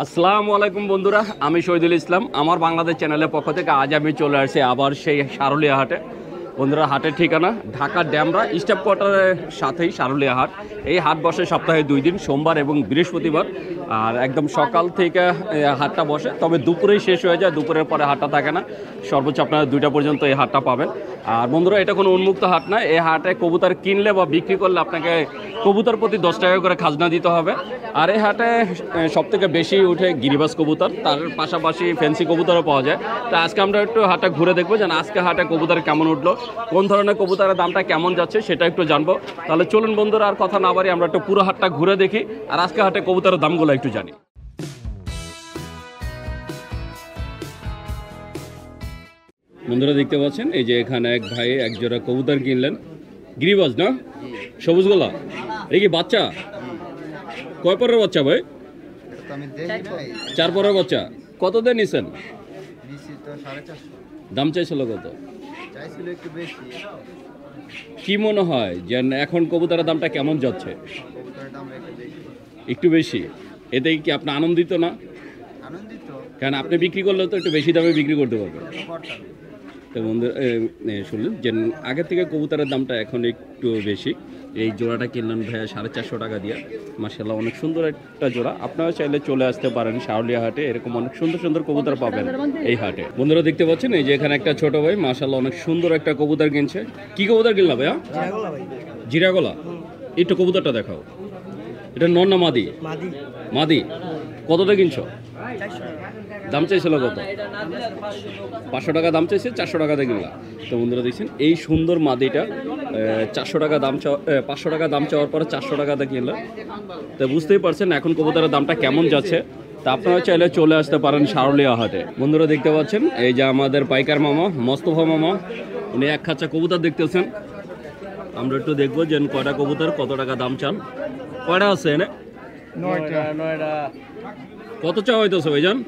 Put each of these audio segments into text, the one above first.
আসসালামু আলাইকুম বন্ধুরা, আমি শহীদুল ইসলাম। আমার বাংলাদেশ চ্যানেলের পক্ষ থেকে আজ আমি চলে আসছি আবার সেই সারুলিয়া হাটে। বন্ধুরা, হাটের ঠিকানা ঢাকা ড্যামরা স্টাফ কোয়ার্টারের সাথেই সারুলিয়া হাট। এই হাট বসে সপ্তাহে 2 দিন, সোমবার এবং বৃহস্পতিবার। আর একদম সকাল থেকে হাটটা বসে, তবে দুপুরেই শেষ হয়ে যায়, দুপুরের পরে হাটটা থাকে না। সর্বোচ্চ আপনারা 2টা পর্যন্ত এই হাটটা পাবেন। আর বন্ধুরা, এটা কোনো উন্মুক্ত হাট না। এই হাটে কবুতর কিনলে বা বিক্রি করলে আপনাকে কবুতর প্রতি 10 টাকা করে খাজনা দিতে হবে। আর এই হাটে সবথেকে বেশি উঠে গিরিবাজ কবুতর, তার পাশাপাশি ফ্যান্সি কবুতরও পাওয়া যায়। তো আজকে আমরা একটু হাটটা ঘুরে দেখবো যে আজকে হাটে কবুতর কেমন উঠলো, কোন ধরনের কবুতরের দামটা কেমন যাচ্ছে সেটা একটু জানবো। তাহলে চলুন বন্ধুরা, আর কথা না বাড়ি আমরা একটু পুরো হাটটা ঘুরে দেখি আর আজকে হাটে কবুতরের দামগুলো একটু জানি। বন্ধুরা, দেখতে পাচ্ছেন এই যে এখানে এক ভাই এক জোড়া কবুতর কিনলেন। গিরিবাজ না, সবুজ গোলা, এই কি বাচ্চা? কয় পরের বাচ্চা ভাই? 4 পরের বাচ্চা। কত দিয়ে নিছেন? দাম চাইছিল কত? কি মনে হয় যে এখন কবুতরের দামটা কেমন যাচ্ছে? একটু বেশি। এতে কি আপনি আনন্দিত না? কারণ আপনি বিক্রি করলে তো একটু বেশি দামে বিক্রি করতে পারবেন। তো বন্ধু শুনলেন যে আগের থেকে কবুতরের দামটা এখন একটু বেশি। এই জোড়াটা কিনলেন ভাইয়া 450 টাকা দিয়ে। মাশাআল্লাহ, অনেক সুন্দর একটা জোড়া। আপনারা চাইলে চলে আসতে পারেন সারুলিয়া হাটে, এরকম অনেক সুন্দর সুন্দর কবুতর পাবেন এই হাটে। বন্ধুরা, দেখতে পাচ্ছেন এই যে এখানে একটা ছোট ভাই মাশাআল্লাহ অনেক সুন্দর একটা কবুতর কিনছে। কি কবুতর কিনলা ভাইয়া? জিরাগলা। একটু কবুতরটা দেখাও। এটা নর না মাদি? মাদি। কতটা কিনছো? দাম চাইছিল কত? 500 টাকা দাম চাইছে, 400 টাকাতে কিনলা। তো বন্ধুরা দেখছেন এই সুন্দর মাদিটা 400 টাকা দাম 500 টাকা দাম চাওয়ার পরে 400 টাকাতে কিনলা। তো বুঝতেই পারছেন এখন কবুতরের দামটা কেমন যাচ্ছে। তা আপনারা চাইলে চলে আসতে পারেন সারুলিয়া হাটে। বন্ধুরা, দেখতে পাচ্ছেন এই যে আমাদের পাইকার মামা মোস্তফা মামা, উনি এক খাঁচা কবুতর দেখতেছেন। আমরা একটু দেখবো যে কয়টা কবুতর কত টাকা দাম চান। কয়টা আছে এনে? 9টা। কত চাওয়া হইতেছে ভাইজান?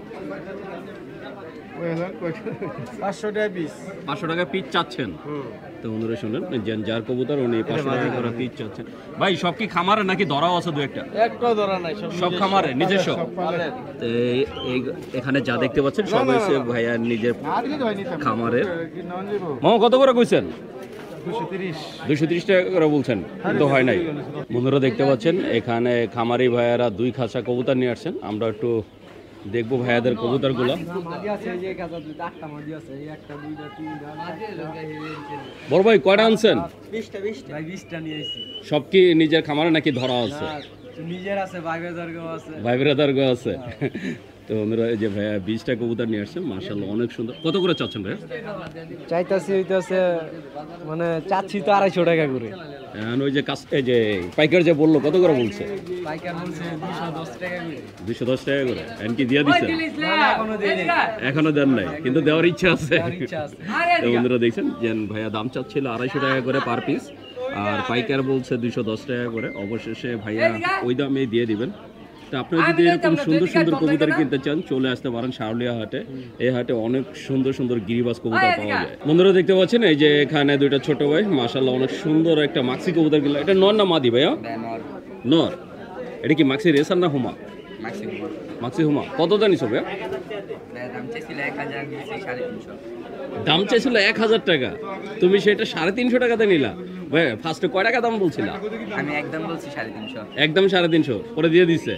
500 টাকা পিস চাচ্ছেন। তো বন্ধুরা শুনলেন, যার কবুতর উনি 500 টাকা করে পিস চাচ্ছেন। ভাই সব কি খামারে নাকি ধরাও আছে? 2-1টা? একটাও ধরা নাই, সব খামারে নিজস্ব। এখানে যা দেখতে পাচ্ছেন সব হচ্ছে ভাইয়া নিজের খামারের। মামা কত করে কইছেন? 230 টাকা করে বলছেন, কিন্তু হয় নাই। বন্ধুরা, দেখতে পাচ্ছেন এখানে খামারি ভাইয়ারা 2 খাঁচা কবুতর নিয়ে আসছেন। আমরা একটু দেখবো ভাইয়াদের কবুতরগুলো। বড় ভাই কয়টা আনছেন? 20টা নিয়েছি। সব কি নিজের খামারে নাকি ধরা আছে? নিজের আছে, ভাই ব্রাদারগো আছে। তো বন্ধুরা, এই যে ভাইয়া 20টা কবুতর নিয়ে আসছেন, মাশাআল্লাহ অনেক সুন্দর। কত করে চাচ্ছেন ভাইয়া? চাইতাছি হইতাছে মানে চাচ্ছি তো 250 টাকা করে। ওই যে এই যে পাইকার যে বললো কত করে বলছে? পাইকার বলছে 210 টাকা করে। 210 টাকা করে। এমন কি দিয়ে দিচ্ছেন? এখনো দেন নাই, কিন্তু দেওয়ার ইচ্ছা আছে। তো বন্ধুরা দেখছেন যে ভাইয়া দাম চাচ্ছিল 250 টাকা করে পার পিস, আর পাইকার বলছে 210 টাকা করে। অবশেষে ভাইয়া ওই দামে দিয়ে দিবেন। তো আপনারা যদি এরকম সুন্দর সুন্দর কবুতর কিনতে চান চলে আসতে পারেন সারুলিয়া হাটে। এই হাটে অনেক সুন্দর সুন্দর গিরিবাজ কবুতর পাওয়া যায়। বন্ধুরা, দেখতে পাচ্ছেন এই যে এখানে 2টা ছোট ভাই মাশাআল্লাহ অনেক সুন্দর একটা মাক্সি কবুতর কিনলো। এটা নর না মাদি ভাইয়া? নর। এটা কি মাক্সি রেসার না হুমা? মাক্সি হুমা। কত জানিস ভাইয়া? দাম চাইছিল 1000 টাকা, তুমি সেটা 350 টাকাতে নিলা। ভাই ফার্স্টে কয় টাকা দাম বলছিলা? আমি একদম বলছি 350। একদম 350 পরে দিয়ে দিছে।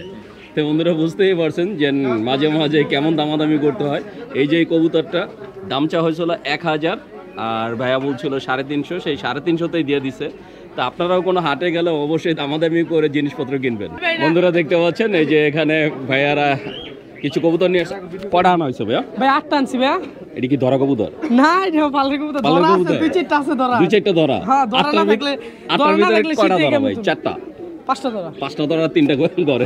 তো বন্ধুরা বুঝতেই পারছেন যে মাঝে মাঝে কেমন দামাদামি করতে হয়। এই যে কবুতরটা দাম চা হয়েছিল 1000 আর ভাইয়া বলছিল 350, সেই 350তেই দিয়ে দিছে। তা আপনারাও কোনো হাটে গেলে অবশ্যই দামাদামি করে জিনিসপত্র কিনবেন। বন্ধুরা, দেখতে পাচ্ছেন এই যে এখানে ভাইয়ারা কিছু কবুতর নিয়ে কটা আনা হয়েছে ভাইয়া? ভাই 8টা আনছি ভাইয়া। এটা কি ধরা কবুতর? না, এটা পালের কবুতর। ধরা আছে, 2-4টা আছে ধরা। 2-4টা ধরা। হ্যাঁ, ধরা না থাকলে ধরা না থাকলে কয়টা ধরা ভাই? 4টা? 5টা ধরা। 5টা ধরা, 3টা করে।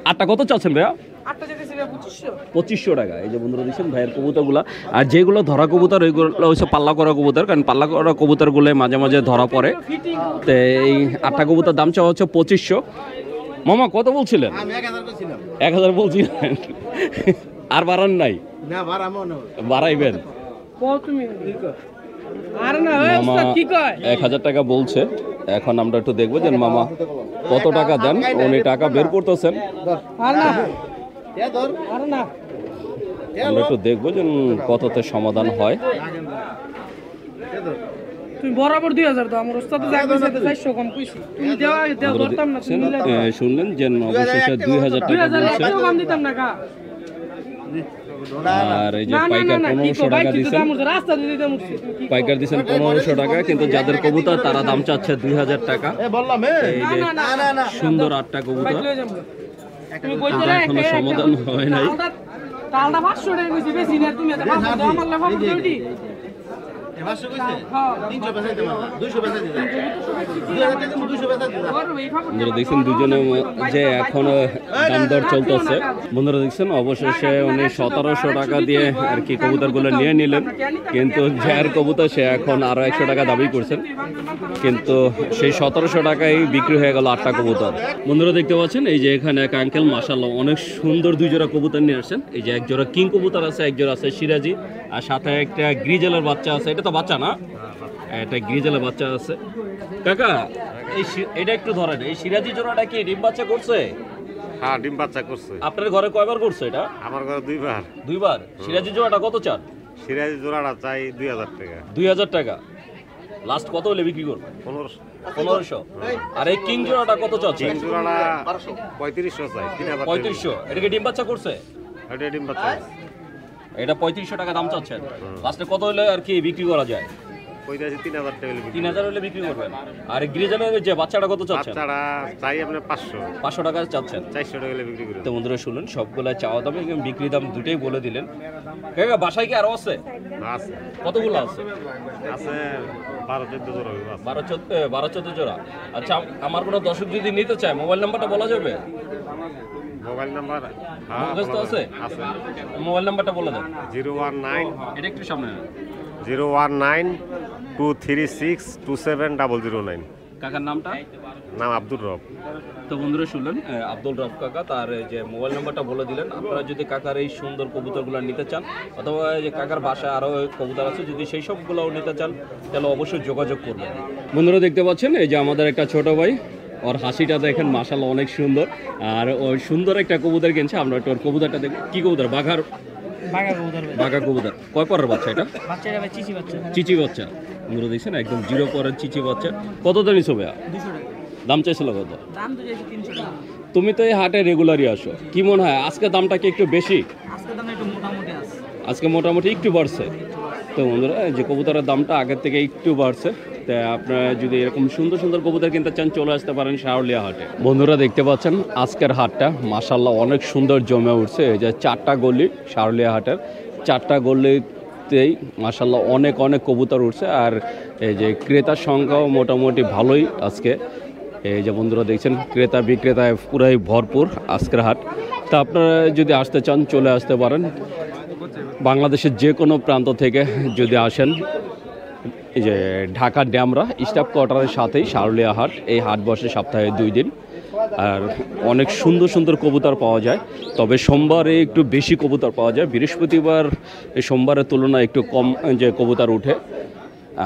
8টা কত চাচ্ছেন ভাইয়া? 8টা যেতেছি ভাইয়া 2500। 2500 টাকা। এই যে বন্ধুরা দেখছেন ভাইয়ের কবুতরগুলো। আর যেগুলো ধরা কবুতর ওইগুলো হচ্ছে পাল্লা করা কবুতর, কারণ পাল্লা করা কবুতরগুলো মাঝে মাঝে ধরা পড়ে। তো এই 8টা কবুতর দাম চাওয়া হচ্ছে 2500। মামা কত বলছিলেন? আমি 1000 কইছিলাম। 1000 বলছিলেন, আর বাড়ান নাই? না, বাড়ামো না। বাড়াইবেন? তুমি আর না ওস্তাদ কি কয়? 1000 টাকা বলছে। এখন আমরা একটু দেখবো যে মামা কত টাকা দেন। উনি টাকা বের করতেছেন। আর না এ ধর আরে না আমরা একটু দেখবো যে কততে সমাধান হয়। তুমি বরাবর 2000 দাও, আমার ওস্তাদ যা কইছে 400 কম কইছি, তুমি দেওয়া ধরতাম না, তুমি মিলাই দাও। শুনলেন যে অবশেষে 2000 টাকা 2000 বলছে। একটাও কম দিতাম না কা। আর এই যে না না পাইকার না, কি 1500 কো ভাই, টাকা তুই তো দিচ্ছেন, দাম উঠছে, রাস্তা দিয়ে দিতাম উঠছে। পাইকার দিচ্ছেন 1500 টাকা, কিন্তু যাদের কবুতর তারা দাম চাচ্ছে 2000 টাকা। এ বললাম এই যে না না না, সুন্দর 8টা কবুতর, বাইক লয়ে যাবো। তুমি কইতে কিন্তু রে এখনো সমাধান হয় নাই। তালটা 500 টাকা কইছি, বেশি না, তুমি এটা 500 দাও, আমার লাভ হবে ওইটি। এ 500 কইছে হ্যাঁ 300 পয়সা দিতে পারবা 200 পয়সা দিতে 2000 টাকা 200 পয়সা দিতে করবে এই খবর। বন্ধুরা দেখছেন দুজনে যে এখনো দাম দর চলতেছে। বন্ধুরা দেখছেন অবশেষে উনি 1700 টাকা দিয়ে আর কি কবুতরগুলো নিয়ে নিলেন, কিন্তু যার কবুতর সে এখন আরো 100 টাকা দাবি করছেন, কিন্তু সেই 1700 টাকায় বিক্রি হয়ে গেল 8টা কবুতর। বন্ধুরা দেখতে পাচ্ছেন এই যে এখানে এক আঙ্কেল মাশাআল্লাহ অনেক সুন্দর 2 জোড়া কবুতর নিয়ে আসছেন। এই যে এক জোড়া কিং কবুতর আছে, এক জোড়া আছে সিরাজি, আর সাথে একটা গ্রিজেলের বাচ্চা আছে। এটা তো বাচ্চা না, এটা গ্রিজেলের বাচ্চা আছে। কাকা এটা একটু ধরেন, এই সিরাজি জোড়াটা কি ডিম বাচ্চা করছে? হ্যাঁ, ডিম বাচ্চা করছে। আপনার ঘরে কয়বার করছে এটা? আমার ঘরে 2 বার। 2 বার। সিরাজি জোড়াটা কত চান? সিরাজি জোড়াটা চাই 2000 টাকা। 2000 টাকা। লাস্ট কত হলে বিক্রি করবে? 1500। 1500। আর এই কিং জোড়াটা কত চাচ্ছে? তিন জোড়াটা 3500 চাই। 3000 3500। এটা কি ডিম বাচ্চা করছে? এটা ডিম বাচ্চা। এটা 3500 টাকা দাম চাচ্ছেন। লাস্টে কত হলে আর কি বিক্রি করা যায়? কইতাছি 3000 টাকা হলে বিক্রি। 3000 হলে বিক্রি করবেন। আর গ্রিজেলের যে বাচ্চাটা কত চাচ্ছেন? বাচ্চাটা চাই আপনি 500। 500 টাকা চাচ্ছেন। 400 টাকা হলে বিক্রি করে তো বন্ধুরা শুনুন, সবগুলা চাওয়া দাম এবং বিক্রি দাম দুটোই বলে দিলেন। কাকা বাসায় কি আরো আছে? আছে। কতগুলো আছে? আছে 12-14 জোড়া হবে, আছে। 12-14 জোড়া। আচ্ছা, আমার কোনো দর্শক যদি নিতে চায় মোবাইল নাম্বারটা বলা যাবে? মোবাইল নাম্বার মুখস্থ আছে? আছে। মোবাইল নাম্বারটা বলে দেন। 019 এটা একটু সামনে নেন। 019-236-27009। কাকার নামটা? নাম আব্দুর রব। তো বন্ধুরা শুনলেন আব্দুল রব কাকা, তার এই যে মোবাইল নাম্বারটা বলে দিলেন। আপনারা যদি কাকার এই সুন্দর কবুতরগুলো নিতে চান, অথবা এই যে কাকার বাসায় আরও কবুতর আছে, যদি সেই সবগুলোও নিতে চান তাহলে অবশ্যই যোগাযোগ করবেন। বন্ধুরা দেখতে পাচ্ছেন এই যে আমাদের একটা ছোট ভাই, ওর হাসিটা দেখেন মাশাআল্লাহ অনেক সুন্দর, আর ওই সুন্দর একটা কবুতর কিনছে। আমরা একটু ওর কবুতরটা দেখব। কি কবুতর? বাঘা কবুতর। কয় পরের বাচ্চা এটা? বাচ্চাটা ভাই চিচি বাচ্চা। চিচি বাচ্চা। বন্ধুরা দেখছেন একদম 0 পরের চিচি বাচ্চা। কত দাম নিছো ভাইয়া? 200 টাকা। দাম চাইছিল কত? দাম তো চাইছি 300 টাকা। তুমি তো এই হাটে রেগুলারই আসো, কি মনে হয় আজকে দামটা কি একটু বেশি? আজকে দাম একটু মোটামুটি আছে। আজকে মোটামুটি একটু বাড়ছে। তো বন্ধুরা এই যে কবুতরের দামটা আগের থেকে একটু বাড়ছে। তাই আপনারা যদি এরকম সুন্দর সুন্দর কবুতর কিনতে চান চলে আসতে পারেন শাওলিয়া হাটে। বন্ধুরা দেখতে পাচ্ছেন আজকের হাটটা মাশাআল্লাহ অনেক সুন্দর জমে উঠছে। এই যে 4টা গলি শাওলিয়া হাটের, 4টা গলিতেই মাশাআল্লাহ অনেক অনেক কবুতর উঠছে। আর এই যে ক্রেতার সংখ্যাও মোটামুটি ভালোই আজকে। এই যে বন্ধুরা দেখছেন ক্রেতা বিক্রেতায় পুরাই ভরপুর আজকের হাট। তা আপনারা যদি আসতে চান চলে আসতে পারেন। বাংলাদেশের যে কোনো প্রান্ত থেকে যদি আসেন, এই যে ঢাকা ড্যামরা স্টাফ কোয়ার্টারের সাথেই শাওলিয়া হাট। এই হাট বসে সপ্তাহে 2 দিন, আর অনেক সুন্দর সুন্দর কবুতর পাওয়া যায়। তবে সোমবারে একটু বেশি কবুতর পাওয়া যায়, বৃহস্পতিবার এই সোমবারের তুলনায় একটু কম যে কবুতর উঠে।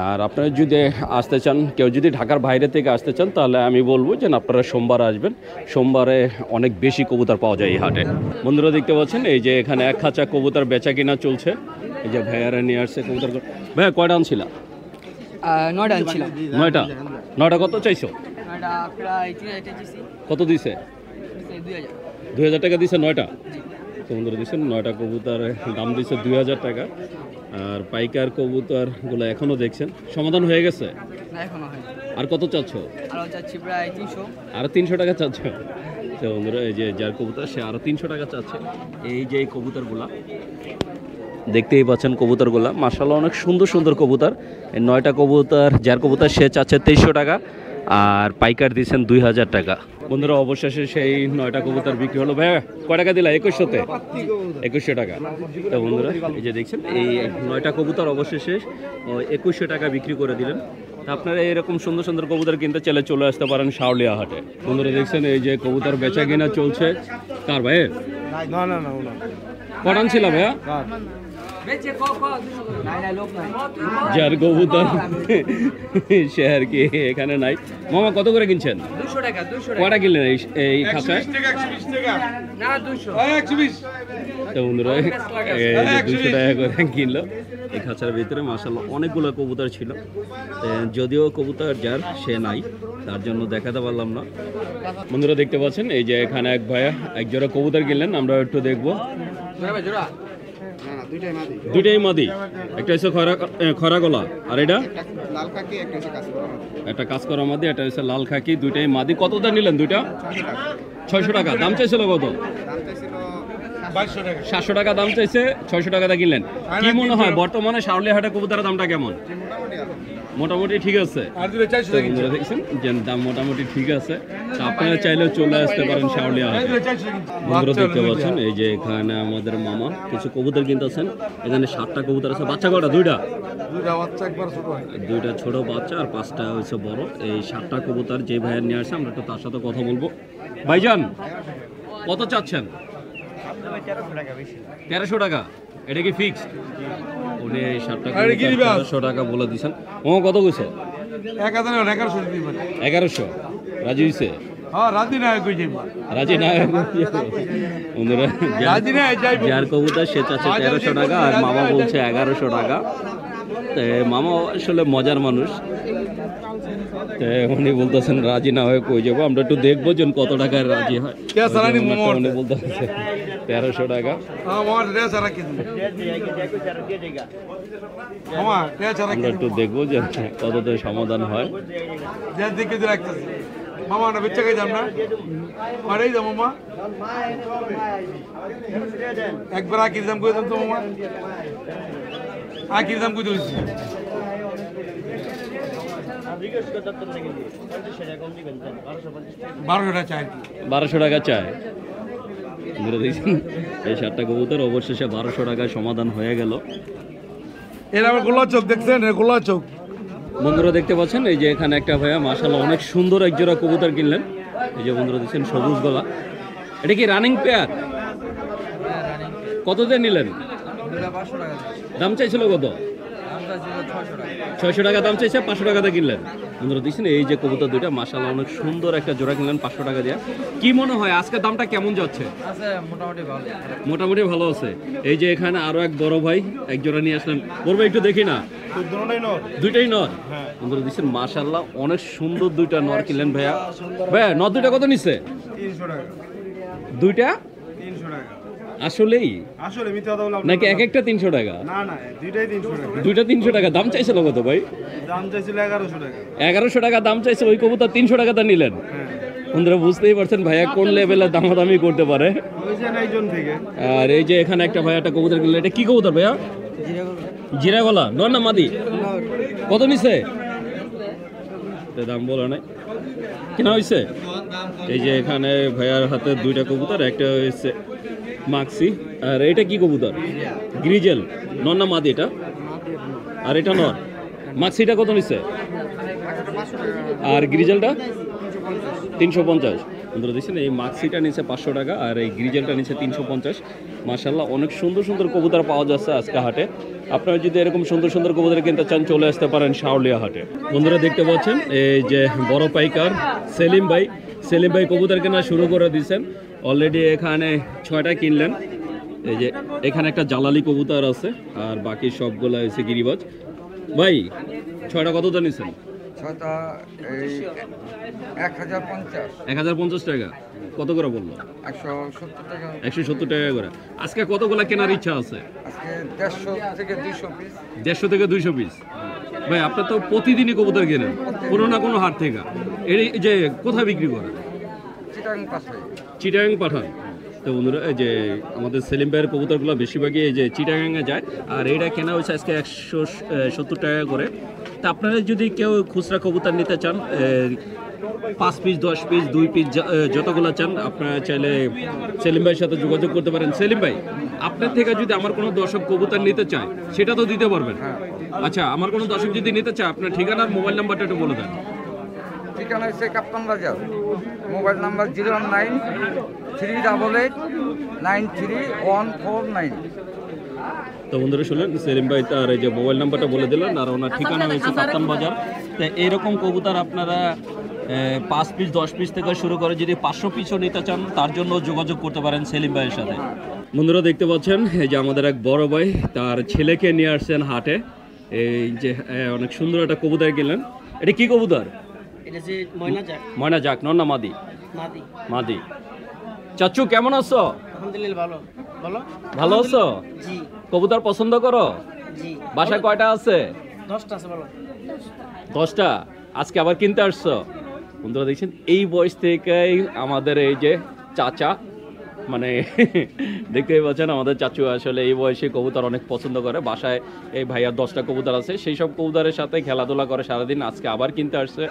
আর আপনারা যদি আসতে চান, কেউ যদি ঢাকার বাইরে থেকে আসতে চান, তাহলে আমি বলবো যে আপনারা সোমবার আসবেন। সোমবারে অনেক বেশি কবুতর পাওয়া যায় এই হাটে। বন্ধুরা দেখতে পাচ্ছেন এই যে এখানে এক খাঁচা কবুতর বেচা কিনা চলছে। এই যে ভাইয়ারা নিয়ে আসছে কবুতর। ভাইয়া কয়টা আনছিলা? 9টা আনছিলাম। 9টা কত চাইছো? এটা প্রায় 3000 টাকা দিছি। কত দিছে? 2000। 2000 টাকা দিছে 9টা। তো বন্ধুরা দিচ্ছেন 9টা কবুতর দাম দিচ্ছে 2000 টাকা। আর পাইকার কবুতরগুলো এখনও দেখছেন সমাধান হয়ে গেছে? না এখনো হয়নি। আর কত চাচ্ছ? আর চাচ্ছি প্রায় 300। আর 300 টাকা চাচ্ছ? তো বন্ধুরা এই যে যার কবুতর সে আরও 300 টাকা চাচ্ছে। এই যে এই কবুতরগুলা দেখতেই পাচ্ছেন, কবুতরগুলা মাশাআল্লাহ অনেক সুন্দর সুন্দর কবুতর। এই 9টা কবুতর যার কবুতর সে চাচ্ছে 2300 টাকা, আর পাইকার দিচ্ছেন 2000 টাকা। বন্ধুরা অবশেষে সেই 9টা কবুতর বিক্রি হলো। ভাইয়া কয় টাকা দিলা? 2100-তে? 2100 টাকা। তো বন্ধুরা এই যে দেখছেন এই 9টা কবুতর অবশেষে 2100 টাকা বিক্রি করে দিলেন। তা আপনারা এরকম সুন্দর সুন্দর কবুতর কিনতে চাইলে চলে আসতে পারেন শাওলিয়া হাটে। বন্ধুরা দেখছেন এই যে কবুতর বেচা কিনা চলছে। কার ভাইয়ের? না না না না কটান ছিল ভাইয়া? যার কবুতর সে আর কি এখানে নাই। মামা কত করে কিনছেন? 200 টাকা 200 কয়টা কিনলেন এই খাঁচায়? না 200 তো বন্ধুরা 200 টাকা করে কিনলো। এই খাঁচার ভিতরে মাশাআল্লাহ অনেকগুলো কবুতর ছিল, যদিও কবুতর যার সে নাই, তার জন্য দেখাতে পারলাম না। বন্ধুরা দেখতে পাচ্ছেন এই যে এখানে এক ভাইয়া এক জোড়া কবুতর কিনলেন, আমরা একটু দেখবো। দুইটাই মাদি, একটা হচ্ছে খরা গলা, আর এটা একটা কাজ করা মাদি, এটা হচ্ছে লাল খাকি। দুইটাই মাদি। কতটা নিলেন দুইটা? 600 টাকা। দাম চাইছিল কত? 700 টাকা দাম চাইছে, 600 টাকাটা কিনলেন। কি মনে হয় বর্তমানে শাওলিয়া হাটে কবুতরের দামটা কেমন? মোটামুটি ঠিক আছে। তো বন্ধুরা দেখছেন যে দাম মোটামুটি ঠিক আছে, তো আপনারা চাইলেও চলে আসতে পারেন শাওলিয়া হাটে। বন্ধুরা দেখতে পাচ্ছেন এই যে এখানে আমাদের মামা কিছু কবুতর কিনতেছেন। এখানে 7টা কবুতর আছে। বাচ্চা কটা? দুইটা ছোট বাচ্চা আর 5টা হচ্ছে বড়। এই 7টা কবুতর যে ভাইয়ের নিয়ে আসছে, আমরা একটু তার সাথে কথা বলবো। ভাইজান কত চাচ্ছেন? 1300 টাকা। এটা কি ফিক্সড? উনি 7টা 1300 টাকা বলে দিচ্ছেন। ও কত কইছো? 1100 রাজি হইছে? রাজি না বন্ধুরা, যার কবুতর সে চাচ্ছে 1300 টাকা আর মামা বলছে 1100 টাকা। তো মামা আসলে মজার মানুষ, উনি বলতেছেন রাজি না হয়ে কই যাবো। আমরা একটু দেখবো যে কত টাকায় রাজি হয়। উনি বলতেছে 1300 টাকা। আমরা একটু দেখবো যে কততে সমাধান হয়। মামা না বেচা খাই যাম না মারাই দাম মামা একবার আকির দাম করে দাম তো মামা আকির দাম করে দিয়েছি 1200 টাকা চায়। দেখছেন এই 7টা কবুতর অবশেষে 1200 টাকায় সমাধান হয়ে গেল। এর আবার গোলা চোখ দেখছেন, গোলা চোখ। বন্ধুরা দেখতে পাচ্ছেন এই যে এখানে একটা ভাইয়া মাশাআল্লাহ অনেক সুন্দর এক জোড়া কবুতর কিনলেন। এই যে বন্ধুরা দেখছেন সবুজ গলা। এটা কি রানিং পেয়ার? কত দিয়ে নিলেন? দাম চাইছিল কত? 600 টাকা দাম চাইছে, 500 টাকাতে কিনলেন। বন্ধুরা দেখছেন এই যে কবুতর দুইটা মাশাআল্লাহ অনেক সুন্দর একটা জোড়া কিনলেন 500 টাকা দিয়ে। কি মনে হয় আজকে দামটা কেমন যাচ্ছে? মোটামুটি ভালো আছে। এই যে এখানে আরো এক বড় ভাই এক জোড়া নিয়ে আসলেন। বলবো একটু দেখি না, দুইটাই নর। বন্ধুরা দেখছেন মাশাআল্লাহ অনেক সুন্দর দুইটা নর কিনলেন ভাইয়া। ভাইয়া নর দুইটা কত নিচ্ছে? 300 টাকা। দুইটা 300 টাকা। আসলেই আসলে মিথ্যা কথা বললাম নাকি এক একটা 300 টাকা? না না, দুইটাই 300 টাকা। দুইটা 300 টাকা দাম চাইছিল কত ভাই? দাম চাইছিল 1100 টাকা। 1100 টাকা দাম চাইছে, ওই কবুতর 300 টাকাতে নিলেন। বন্ধুরা বুঝতেই পারছেন ভাইয়া কোন লেভেলের দামাদামি করতে পারে। একজন থেকে। আর এই যে এখানে একটা ভাইয়া একটা কবুতর কিনলেন। এটা কি কবুতর ভাইয়া? জিরা গলা। নর না মাদি? কত নিছে? দাম বলো নাই, কেনা হয়েছে? এই যে এখানে ভাইয়ার হাতে দুইটা কবুতর, একটা হয়েছে মাক্সি, আর এটা কি কবুতর? গ্রিজেল। নর না মাদি এটা? আর এটা নর। মাক্সিটা কত নিচ্ছে? আর গ্রিজেলটা 350। বন্ধুরা দেখছেন এই মাক্সিটা নিচ্ছে 500 টাকা আর এই গ্রিজেলটা নিচ্ছে 350। মাশাআল্লাহ অনেক সুন্দর সুন্দর কবুতর পাওয়া যাচ্ছে আজকে হাটে। আপনারা যদি এরকম সুন্দর সুন্দর কবুতর কিনতে চান চলে আসতে পারেন শাওলিয়া হাটে। বন্ধুরা দেখতে পাচ্ছেন এই যে বড় পাইকার সেলিম ভাই কবুতর কেনা শুরু করে দিয়েছেন অলরেডি। এখানে 6টা কিনলেন। এই যে এখানে একটা জালালি কবুতর আছে আর বাকি সবগুলো হচ্ছে গিরিবাজ। ভাই 6টা কত জানিয়েছেন? 6টা 1050 টাকা। কত করে বললো? 170 টাকা। 170 টাকা করে। আজকে কতগুলা কেনার ইচ্ছা আছে? আজকে 150 থেকে 200 পিস। 150 থেকে 200 পিস। ভাই আপনার তো প্রতিদিনই কবুতর কেনেন কোনো না কোনো হাট থেকে। এই যে কোথায় বিক্রি করেন? চিটাগাং পাঠান। তো বন্ধুরা এই যে আমাদের সেলিম ভাইয়ের কবুতরগুলো বেশিরভাগই এই যে চিটাগাংয়ে যায় আর এটা কেনা হয়েছে আজকে 170 টাকা করে। তা আপনারা যদি কেউ খুচরা কবুতর নিতে চান 5 পিস 10 পিস 2 পিস যতগুলো চান আপনারা চাইলে সেলিম ভাইয়ের সাথে যোগাযোগ করতে পারেন। সেলিম ভাই আপনার থেকে যদি আমার কোনো দর্শক কবুতর নিতে চায় সেটা তো দিতে পারবেন? আচ্ছা আমার কোনো দর্শক যদি নিতে চায় আপনার ঠিকানা আর মোবাইল নাম্বারটা একটু বলে দেন। ঠিকানা হচ্ছে কাপ্তান বাজার, মোবাইল নাম্বার 01938893149। তো বন্ধুরা শুনলেন সেলিম ভাই তার এই যে মোবাইল নাম্বারটা বলে দিলেন আর ওনার ঠিকানা হয়েছে কাপ্তান বাজার। তো এইরকম কবুতর আপনারা 5 পিস 10 পিস থেকে শুরু করে যদি 500 পিসও নিতে চান তার জন্য যোগাযোগ করতে পারেন সেলিম ভাইয়ের সাথে। বন্ধুরা দেখতে পাচ্ছেন এই যে আমাদের এক বড় ভাই তার ছেলেকে নিয়ে আসছেন হাটে। এই যে অনেক সুন্দর একটা কবুতর কিনলেন। এটা কি কবুতর? এটা যে ময়না যাক, ময়না যাক নর না মাদি? মাদি। মাদি। চাচু কেমন আছো? আলহামদুলিল্লাহ ভালো। বলো। ভালো আছো? জি কবুতর পছন্দ করো? জি। বাসায় কয়টা আছে? 10টা আছে বলো। 10টা। আজকে আবার কিনতে আসছো? বন্ধুরা দেখছেন এই বয়স থেকেই আমাদের এই যে চাচা মানে দেখতেই পাচ্ছেন আমাদের চাচু আসলে এই বয়সে কবুতর অনেক পছন্দ করে। বাসায় এই ভাইয়ার 10টা কবুতর আছে, সেই সব কবুতরের সাথে খেলাধুলা করে সারাদিন। আজকে আবার কিনতে আসছে।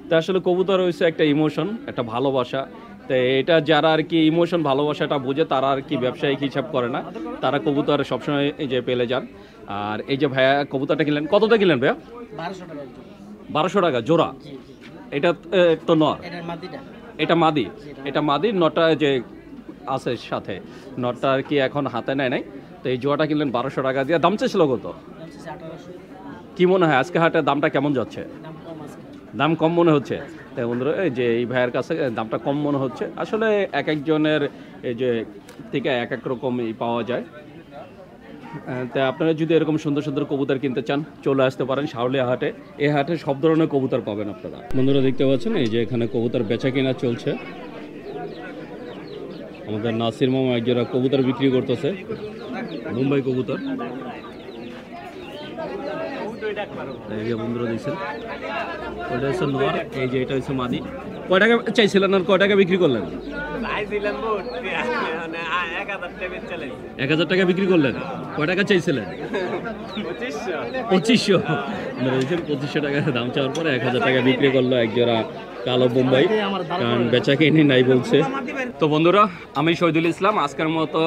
তো আসলে কবুতর হচ্ছে একটা ইমোশন, একটা ভালোবাসা। তো এটা যারা আর কি ইমোশন ভালোবাসাটা বুঝে তারা আর কি ব্যবসায়িক হিসাব করে না, তারা কবুতর সবসময় এই যে পেলে যান। আর এই যে ভাইয়া কবুতরটা কিনলেন, কতটা কিনলেন ভাইয়া? 1200 টাকা। 1200 টাকা জোড়া? জি জি। এটা তো নর? এটা মাদিটা। এটা মাদি? এটা মাদি। নটা যে আছে সাথে, নটটা আর কি এখন হাতে নেয় নাই। তো এই জোড়াটা কিনলেন 1200 টাকা দিয়ে। দাম চেয়েছিল কত? 1800। কি মনে হয় আজকে হাটে দামটা কেমন যাচ্ছে? দাম কম আছে। দাম কম মনে হচ্ছে? তাই বন্ধুরা এই যে এই ভাইয়ের কাছে দামটা কম মনে হচ্ছে। আসলে এক একজনের এই যে থেকে এক এক রকমই পাওয়া যায়। তাই আপনারা যদি এরকম সুন্দর সুন্দর কবুতর কিনতে চান চলে আসতে পারেন শাওলিয়া হাটে। এই হাটে সব ধরনের কবুতর পাবেন আপনারা। বন্ধুরা দেখতে পাচ্ছেন এই যে এখানে কবুতর বেচা কেনা চলছে। আমাদের নাসির মামা একজোড়া কবুতর বিক্রি করতেছে, মুম্বাই কবুতর। এই যে বন্ধুরা দেখছেন ওইটা হচ্ছে নর, এই যে এটা হচ্ছে মাদি। কয় টাকা চাইছিলেন আর কয় টাকা বিক্রি করলেন? 1000 টাকা বিক্রি করলেন। কয় টাকা চাইছিলেন? 2500। 2500 টাকা দাম চাওয়ার পরে 1000 টাকা বিক্রি করলো একজোড়া কালো বোম্বাই, কারণ বেচা কিনি নাই বলছে। তো বন্ধুরা আমি শহীদুল ইসলাম আজকের মতো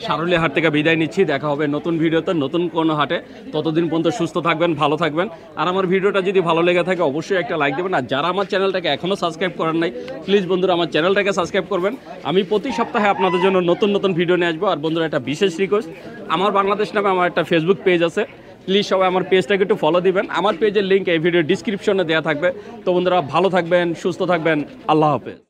শারুলিয়া হাট থেকে বিদায় নিচ্ছি। দেখা হবে নতুন ভিডিওতে নতুন কোনো হাটে। ততদিন পর্যন্ত সুস্থ থাকবেন, ভালো থাকবেন। আর আমার ভিডিওটা যদি ভালো লেগে থাকে অবশ্যই একটা লাইক দেবেন। আর যারা আমার চ্যানেলটাকে এখনও সাবস্ক্রাইব করেন নাই প্লিজ বন্ধুরা আমার চ্যানেলটাকে সাবস্ক্রাইব করবেন। আমি প্রতি সপ্তাহে আপনাদের জন্য নতুন নতুন ভিডিও নিয়ে আসবো। আর বন্ধুরা একটা বিশেষ রিকোয়েস্ট, আমার বাংলাদেশ নামে আমার একটা ফেসবুক পেজ আছে, প্লিজ সবাই আমার পেজটাকে একটু ফলো দিবেন। আমার পেজের লিঙ্ক এই ভিডিও ডিসক্রিপশনে দেওয়া থাকবে। তো বন্ধুরা ভালো থাকবেন, সুস্থ থাকবেন। আল্লাহ হাফেজ।